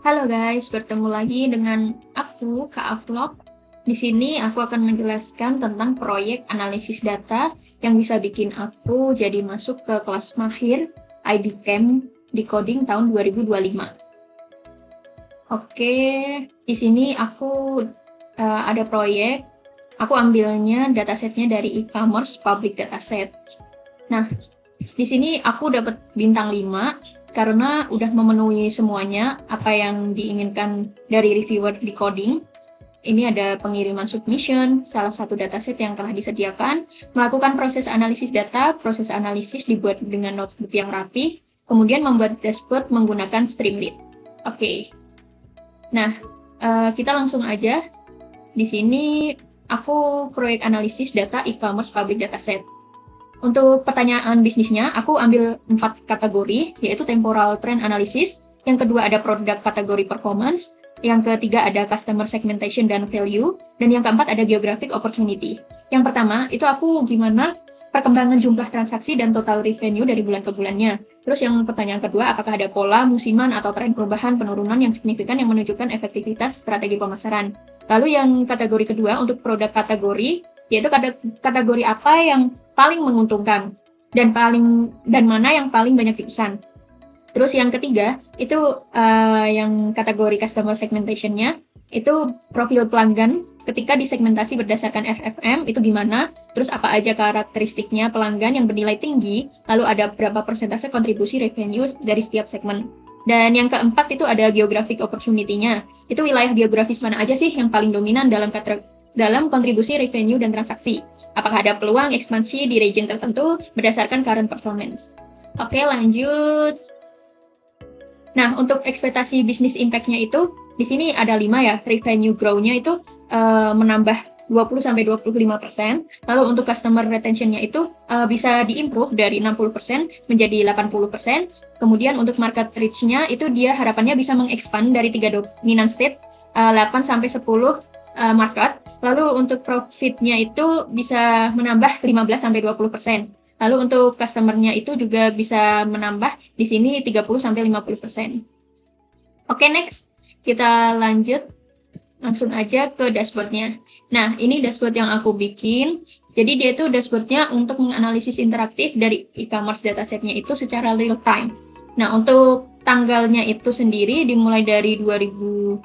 Halo guys, bertemu lagi dengan aku, Kak Vlog. Di sini aku akan menjelaskan tentang proyek analisis data yang bisa bikin aku jadi masuk ke kelas mahir ID Camp di coding tahun 2025. Oke, di sini aku ada proyek. Aku ambilnya datasetnya dari e-commerce public dataset. Nah, di sini aku dapat bintang 5 karena udah memenuhi semuanya apa yang diinginkan dari reviewer di coding. Ini ada pengiriman submission, salah satu dataset yang telah disediakan, melakukan proses analisis data, proses analisis dibuat dengan notebook yang rapi, kemudian membuat dashboard menggunakan Streamlit. Oke. Nah, kita langsung aja. Di sini aku proyek analisis data e-commerce public dataset. Untuk pertanyaan bisnisnya, aku ambil 4 kategori, yaitu temporal trend analysis, yang kedua ada product kategori performance, yang ketiga ada customer segmentation dan value, dan yang keempat ada geographic opportunity. Yang pertama, itu aku gimana perkembangan jumlah transaksi dan total revenue dari bulan ke bulannya. Terus yang pertanyaan kedua, apakah ada pola, musiman, atau tren perubahan penurunan yang signifikan yang menunjukkan efektivitas strategi pemasaran. Lalu yang kategori kedua, untuk produk kategori, yaitu kategori apa yang paling menguntungkan dan mana yang paling banyak dipesan. Terus yang ketiga itu yang kategori customer segmentation-nya itu profil pelanggan ketika disegmentasi berdasarkan FFM itu gimana, terus apa aja karakteristiknya pelanggan yang bernilai tinggi, lalu ada berapa persentase kontribusi revenue dari setiap segmen. Dan yang keempat itu ada geographic opportunity-nya. Itu wilayah geografis mana aja sih yang paling dominan dalam kontribusi revenue dan transaksi. Apakah ada peluang ekspansi di region tertentu berdasarkan current performance. Oke, lanjut. Nah, untuk ekspektasi bisnis impact-nya itu, di sini ada 5 ya. Revenue grow-nya itu menambah 20-25%. Lalu untuk customer retention-nya itu bisa diimprove dari 60% menjadi 80%. Kemudian untuk market reach-nya itu dia harapannya bisa mengekspand dari 3 dominant state 8-10 market. Lalu untuk profit-nya itu bisa menambah 15-20%. Lalu untuk customer-nya itu juga bisa menambah di sini 30-50%. Oke, next. Kita lanjut langsung aja ke dashboard-nya. Nah, ini dashboard yang aku bikin. Jadi dia itu dashboard-nya untuk menganalisis interaktif dari e-commerce dataset-nya itu secara real time. Nah, untuk tanggalnya itu sendiri dimulai dari 2016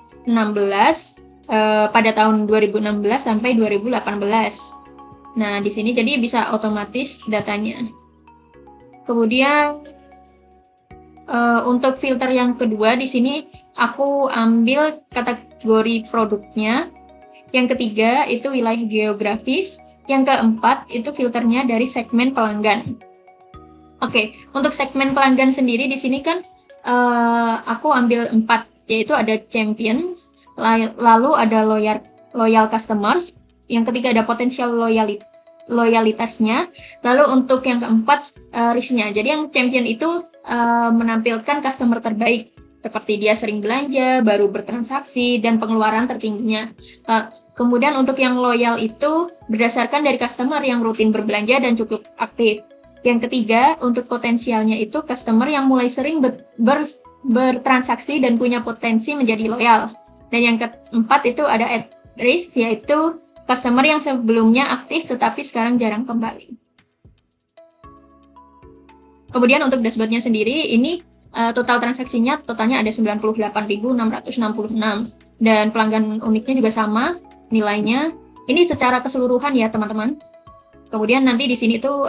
pada tahun 2016 sampai 2018. Nah, di sini jadi bisa otomatis datanya. Kemudian untuk filter yang kedua di sini aku ambil kategori produknya. Yang ketiga itu wilayah geografis. Yang keempat itu filternya dari segmen pelanggan. Oke, untuk segmen pelanggan sendiri di sini kan aku ambil 4, yaitu ada champions, lalu ada loyal customers, yang ketiga ada potensial loyalitasnya, lalu untuk yang keempat risk-nya. Jadi yang champion itu menampilkan customer terbaik, seperti dia sering belanja, baru bertransaksi, dan pengeluaran tertingginya. Kemudian untuk yang loyal itu berdasarkan dari customer yang rutin berbelanja dan cukup aktif. Yang ketiga, untuk potensialnya itu customer yang mulai sering bertransaksi dan punya potensi menjadi loyal. Dan yang keempat itu ada at risk, yaitu customer yang sebelumnya aktif tetapi sekarang jarang kembali. Kemudian untuk dashboard-nya sendiri, ini total transaksinya totalnya ada 98.666 dan pelanggan uniknya juga sama nilainya. Ini secara keseluruhan ya teman-teman. Kemudian nanti di sini tuh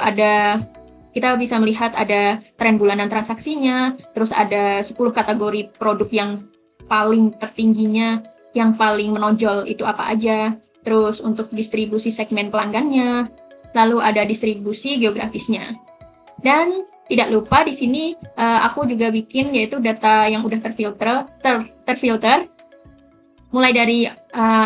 kita bisa melihat ada tren bulanan transaksinya, terus ada 10 kategori produk yang paling tertingginya, yang paling menonjol itu apa aja. Terus untuk distribusi segmen pelanggannya, lalu ada distribusi geografisnya. Dan tidak lupa di sini aku juga bikin yaitu data yang udah terfilter mulai dari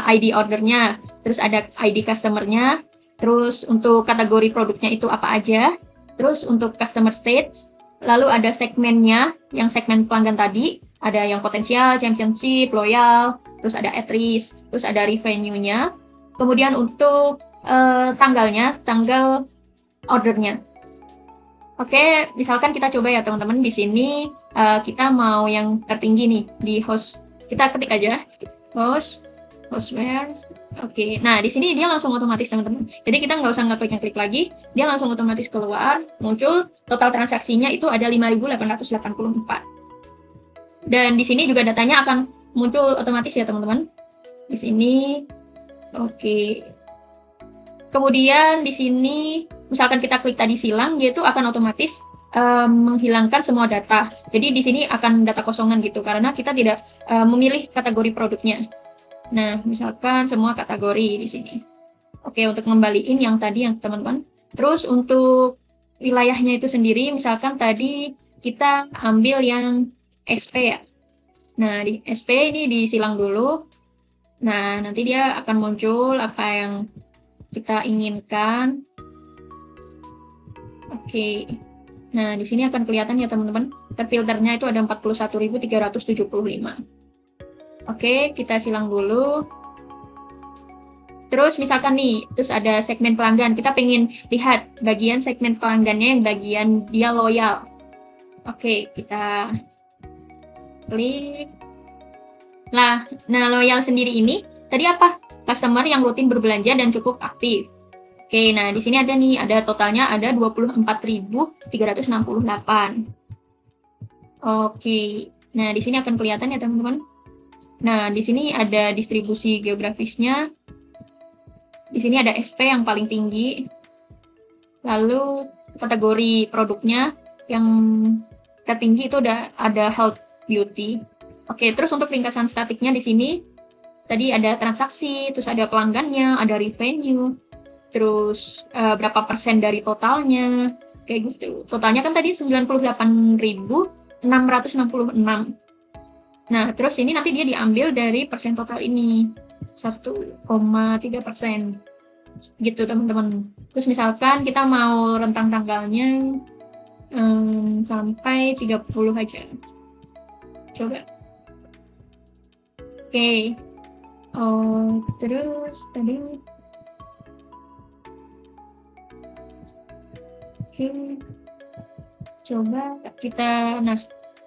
ID ordernya, terus ada ID customer-nya, terus untuk kategori produknya itu apa aja, terus untuk customer stage, lalu ada segmennya, yang segmen pelanggan tadi, ada yang potensial, championship, loyal, terus ada at risk, terus ada revenue-nya. Kemudian untuk tanggal ordernya. Oke, misalkan kita coba ya teman-teman, di sini kita mau yang tertinggi nih di host Kita ketik aja hostware. Oke, nah di sini dia langsung otomatis teman-teman. Jadi kita nggak usah ngeklik lagi, dia langsung otomatis keluar, muncul total transaksinya itu ada 5.884. Dan di sini juga datanya akan muncul otomatis ya teman-teman. Di sini, oke. Kemudian di sini, misalkan kita klik tadi silang, dia itu akan otomatis menghilangkan semua data. Jadi di sini akan data kosongan gitu, karena kita tidak memilih kategori produknya. Nah, misalkan semua kategori di sini. Oke, untuk ngembaliin yang tadi yang teman-teman. Terus untuk wilayahnya itu sendiri, misalkan tadi kita ambil yang SP ya. Nah, di SP ini disilang dulu. Nah, nanti dia akan muncul apa yang kita inginkan. Oke. Nah, di sini akan kelihatan ya teman-teman. Terfilternya itu ada 41.375. Oke, kita silang dulu. Terus misalkan nih, terus ada segmen pelanggan. Kita pengen lihat bagian segmen pelanggannya yang bagian dia loyal. Oke, kita klik. Nah, loyal sendiri ini tadi apa? Customer yang rutin berbelanja dan cukup aktif. Oke, nah di sini ada nih, ada totalnya ada 24.368. Oke, nah di sini akan kelihatan ya teman-teman. Nah, di sini ada distribusi geografisnya. Di sini ada SP yang paling tinggi. Lalu kategori produknya yang tertinggi itu ada health beauty. Oke, terus untuk ringkasan statiknya di sini tadi ada transaksi, terus ada pelanggannya, ada revenue, terus berapa persen dari totalnya, kayak gitu. Totalnya kan tadi 98.666. Nah, terus ini nanti dia diambil dari persen total ini, 1,3%. Gitu, teman-teman. Terus misalkan kita mau rentang tanggalnya sampai 30 aja. Coba. Oke. Terus tadi. Oke. Coba kita, nah,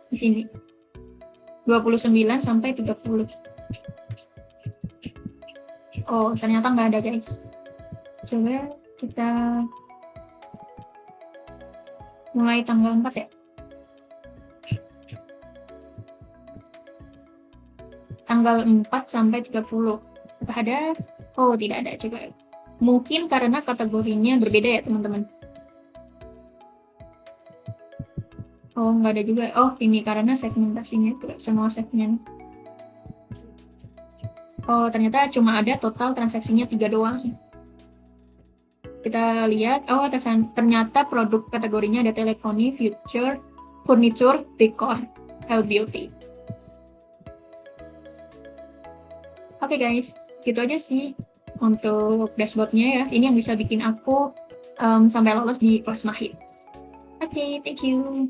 di sini. 29 sampai 30. Oh, ternyata nggak ada, guys. Coba kita mulai tanggal 4 ya. Tanggal 4 sampai 30. Apa ada? Oh, tidak ada. Coba. Mungkin karena kategorinya berbeda ya, teman-teman. Oh, nggak ada juga. Oh, ini karena segmentasinya itu semua segmen. Oh, ternyata cuma ada total transaksinya 3 doang. Kita lihat, oh ternyata produk kategorinya ada teleponi, furniture, decor, health beauty. Oke guys, gitu aja sih untuk dashboardnya ya. Ini yang bisa bikin aku sampai lolos di kelas Mahir. Oke, thank you.